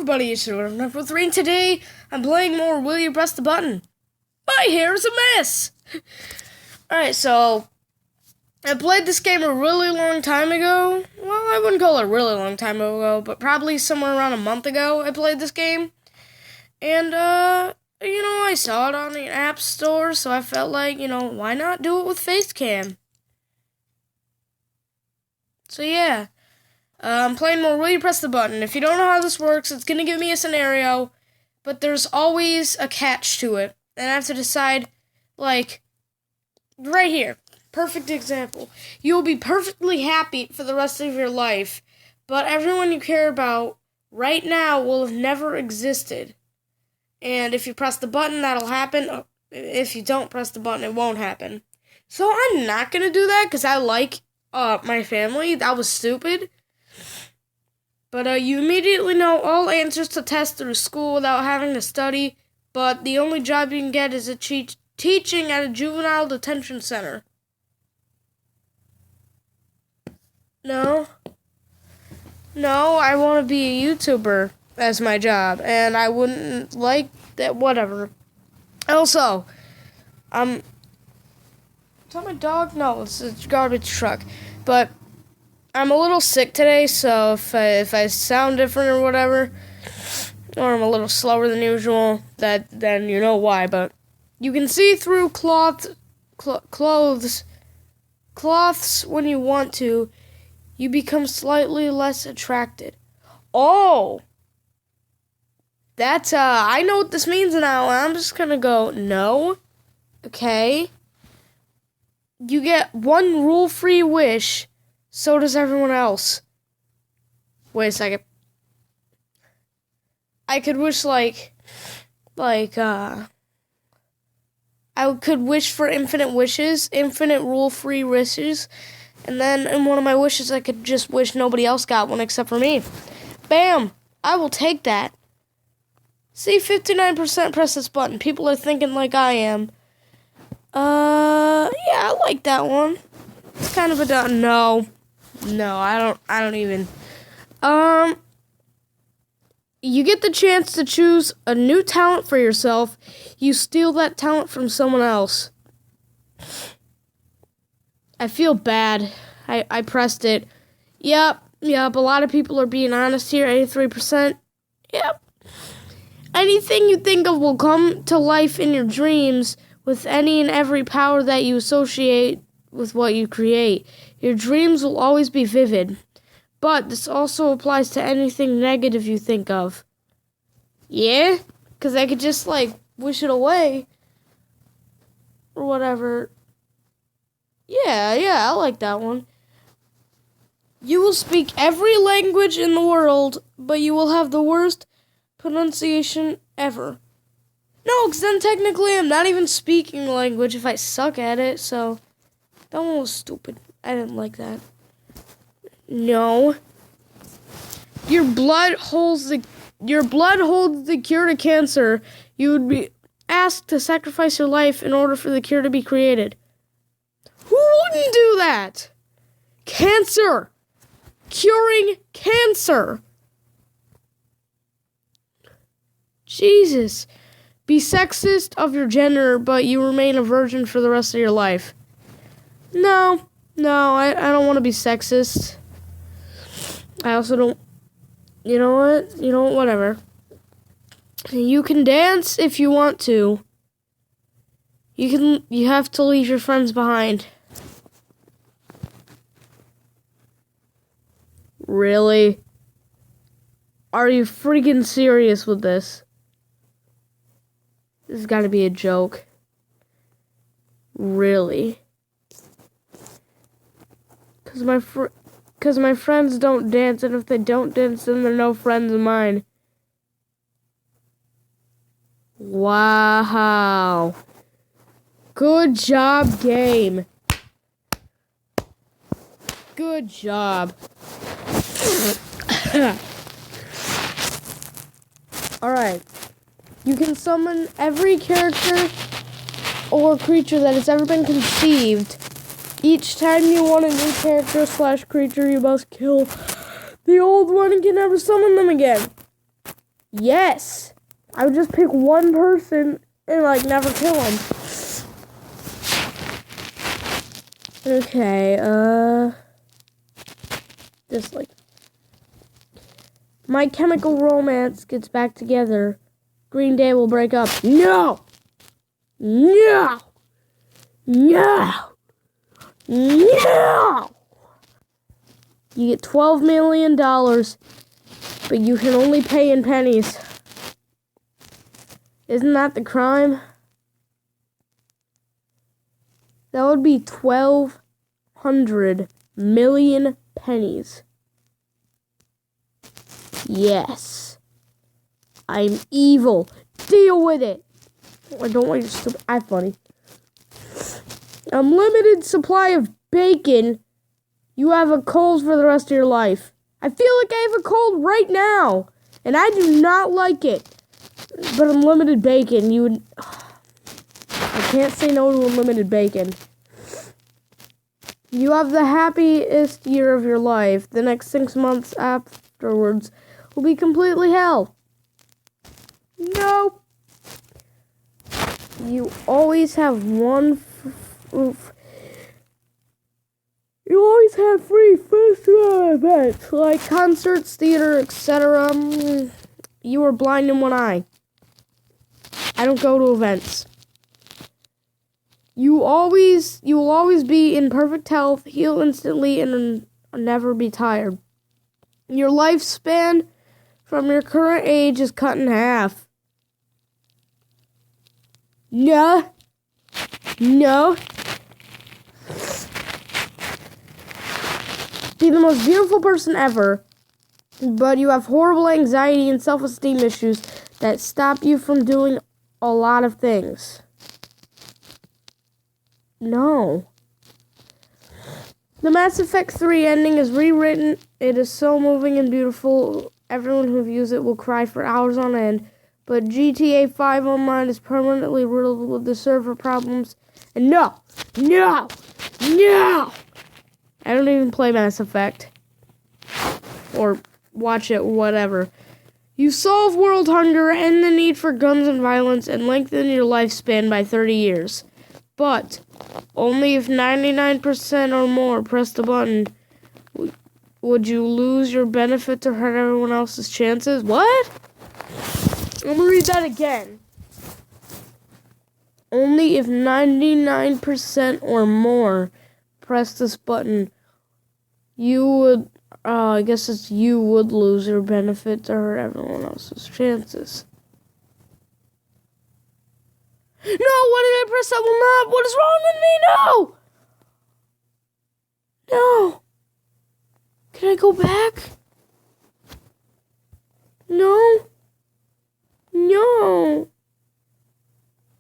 everybody, it's number 3, and today I'm playing more Will You Press the Button? My hair is a mess! Alright, so I played this game a really long time ago. Well, I wouldn't call it a really long time ago, but probably somewhere around a month ago I played this game. And, I saw it on the App Store, so I felt like, why not do it with facecam? So yeah. I'm playing more Will You Press the Button. If you don't know how this works, it's going to give me a scenario, but there's always a catch to it. And I have to decide, like, right here. Perfect example. You will be perfectly happy for the rest of your life, but everyone you care about right now will have never existed. And if you press the button, that'll happen. If you don't press the button, it won't happen. So I'm not going to do that because I like my family. That was stupid. But you immediately know all answers to tests through school without having to study, but the only job you can get is teaching at a juvenile detention center. No, I want to be a YouTuber as my job, and I wouldn't like that, whatever. Also, is that my dog? No, it's a garbage truck, but I'm a little sick today, so if I sound different or whatever, or I'm a little slower than usual, then you know why. But you can see through cloths when you want to. You become slightly less attracted. Oh, that's I know what this means now. I'm just gonna go no. Okay. You get one rule-free wish. So does everyone else. Wait a second. I could wish I could wish for infinite wishes, infinite rule-free wishes, and then in one of my wishes I could just wish nobody else got one except for me. Bam! I will take that. See, 59% press this button. People are thinking like I am. Yeah, I like that one. It's kind of a No, I don't even. You get the chance to choose a new talent for yourself. You steal that talent from someone else. I feel bad. I pressed it. Yep, a lot of people are being honest here, 83%. Yep. Anything you think of will come to life in your dreams with any and every power that you associate with what you create. Your dreams will always be vivid, but this also applies to anything negative you think of. Yeah? Because I could just, wish it away. Or whatever. Yeah, I like that one. You will speak every language in the world, but you will have the worst pronunciation ever. No, because then technically I'm not even speaking the language if I suck at it, so that one was stupid. I didn't like that. No. Your blood holds the cure to cancer. You would be asked to sacrifice your life in order for the cure to be created. Who wouldn't do that? Cancer. Curing cancer. Jesus. Be sexist of your gender, but you remain a virgin for the rest of your life. No, I don't want to be sexist. I also don't. You know what? Whatever. You can dance if you want to. You have to leave your friends behind. Really? Are you freaking serious with this? This has got to be a joke. Really? Because my friends don't dance, and if they don't dance, then they're no friends of mine. Wow. Good job, game. Good job. Alright. You can summon every character or creature that has ever been conceived. Each time you want a new character/creature, you must kill the old one and can never summon them again. Yes! I would just pick one person and, like, never kill him. Okay, dislike. My Chemical Romance gets back together. Green Day will break up. No! No! No! No! You get $12 million, but you can only pay in pennies. Isn't that the crime? That would be 1,200 million pennies. Yes. I'm evil. Deal with it. I don't want your stupid. I'm funny. Unlimited supply of bacon. You have a cold for the rest of your life. I feel like I have a cold right now, and I do not like it. But unlimited bacon, you would. I can't say no to unlimited bacon. You have the happiest year of your life. The next 6 months afterwards will be completely hell. Nope. You always have you always have free festival events like concerts, theater, etc. You are blind in one eye. I don't go to events. You will always be in perfect health, heal instantly, and never be tired. Your lifespan from your current age is cut in half. No. No. Be the most beautiful person ever, but you have horrible anxiety and self-esteem issues that stop you from doing a lot of things. No. The Mass Effect 3 ending is rewritten. It is so moving and beautiful. Everyone who views it will cry for hours on end. But GTA 5 Online is permanently riddled with the server problems. And no! No! No! I don't even play Mass Effect. Or watch it, whatever. You solve world hunger, end the need for guns and violence, and lengthen your lifespan by 30 years. But only if 99% or more press the button. Would you lose your benefit to hurt everyone else's chances? What? I'm gonna read that again. Only if 99% or more press this button, you would, I guess it's you would lose your benefit to hurt everyone else's chances. No, why did I press that one up? What is wrong with me? No! No! Can I go back? No? No!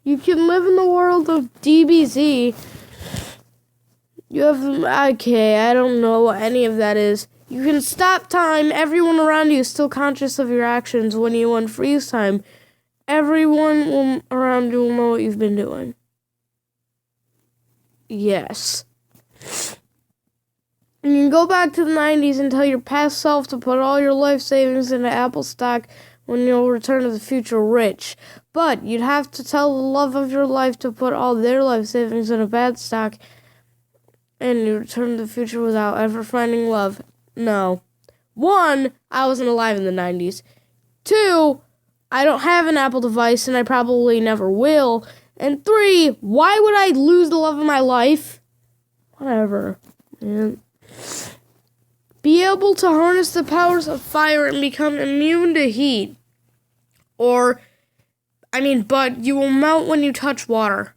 You can live in the world of DBZ. You have, okay, I don't know what any of that is. You can stop time. Everyone around you is still conscious of your actions. When you unfreeze time, everyone around you will know what you've been doing. Yes. You can go back to the 90s and tell your past self to put all your life savings into Apple stock when you'll return to the future rich. But you'd have to tell the love of your life to put all their life savings in a bad stock and you return to the future without ever finding love. No. 1, I wasn't alive in the 90s. 2, I don't have an Apple device and I probably never will. And 3, why would I lose the love of my life? Whatever, man. Be able to harness the powers of fire and become immune to heat. But you will melt when you touch water.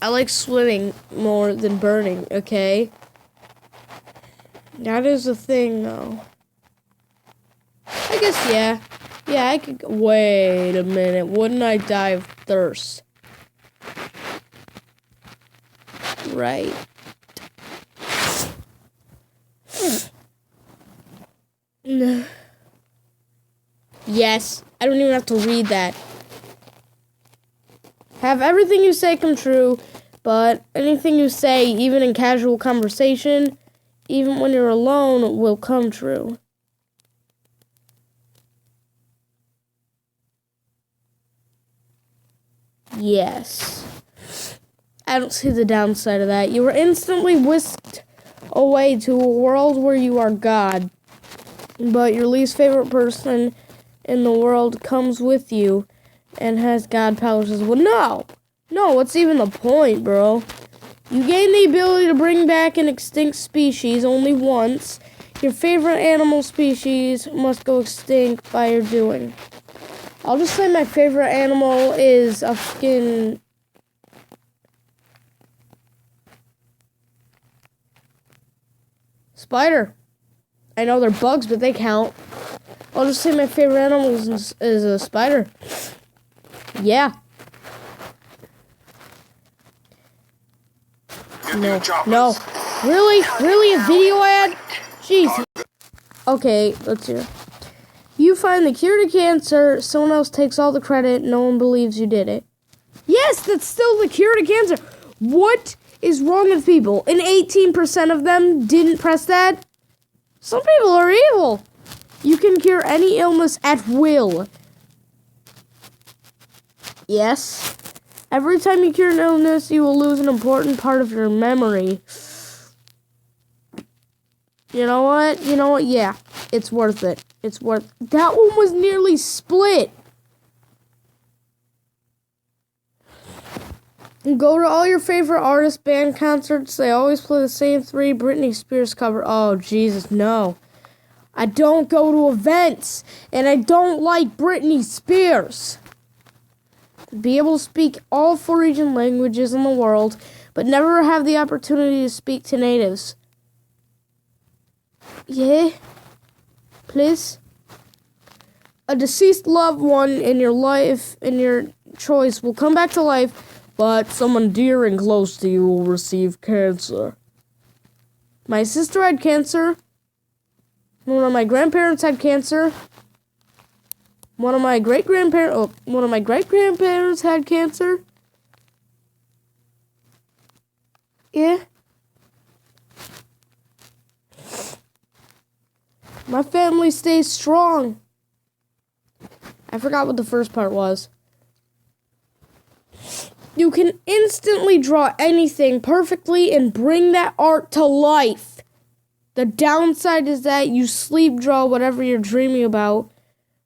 I like swimming more than burning, okay? That is a thing, though. I guess, yeah. Yeah, I could... Wait a minute. Wouldn't I die of thirst? Right. Yes. I don't even have to read that. Have everything you say come true, but anything you say, even in casual conversation, even when you're alone, will come true. Yes. I don't see the downside of that. You were instantly whisked away to a world where you are God. But your least favorite person in the world comes with you and has God powers as well. No, what's even the point, bro? You gain the ability to bring back an extinct species only once. Your favorite animal species must go extinct by your doing. I'll just say my favorite animal is a fucking... spider. I know they're bugs, but they count. I'll just say my favorite animal is a spider. Yeah. No. Really? A video ad? Jeez. Okay, let's hear. You find the cure to cancer, someone else takes all the credit, no one believes you did it. Yes, that's still the cure to cancer. What is wrong with people? And 18% of them didn't press that? Some people are evil. You can cure any illness at will. Yes. Every time you cure an illness, you will lose an important part of your memory. You know what? Yeah, it's worth it. That one was nearly split. Go to all your favorite artist band concerts. They always play the same 3 Britney Spears cover. Oh, Jesus, no. I don't go to events, and I don't like Britney Spears. Be able to speak all 4 region languages in the world, but never have the opportunity to speak to natives. Yeah? Please? A deceased loved one in your life, in your choice, will come back to life, but someone dear and close to you will receive cancer. My sister had cancer. One of my grandparents had cancer. One of my great-grandparents had cancer. Yeah. My family stays strong. I forgot what the first part was. You can instantly draw anything perfectly and bring that art to life. The downside is that you sleep draw whatever you're dreaming about,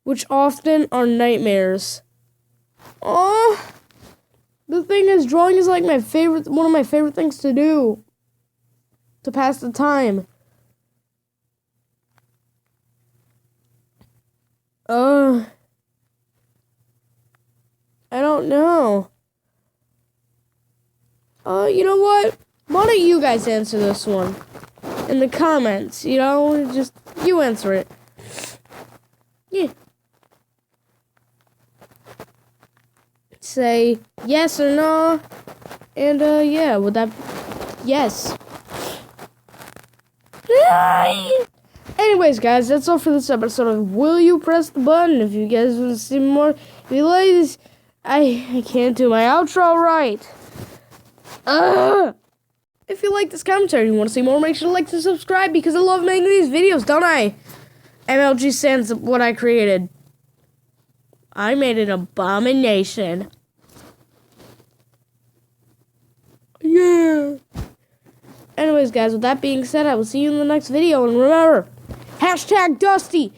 which often are nightmares. Oh, the thing is, drawing is like one of my favorite things to do. To pass the time. I don't know. You know what? Why don't you guys answer this one? In the comments, just you answer it. Yeah. Say yes or no. And, yeah, would that... Yes. Anyways, guys, that's all for this episode of Will You Press the Button? If you guys want to see more, if you like this... I can't do my outro right. If you like this commentary and you want to see more, make sure to like and subscribe because I love making these videos, don't I? MLG Sans what I created. I made an abomination. Yeah. Anyways, guys, with that being said, I will see you in the next video. And remember, #Dusty,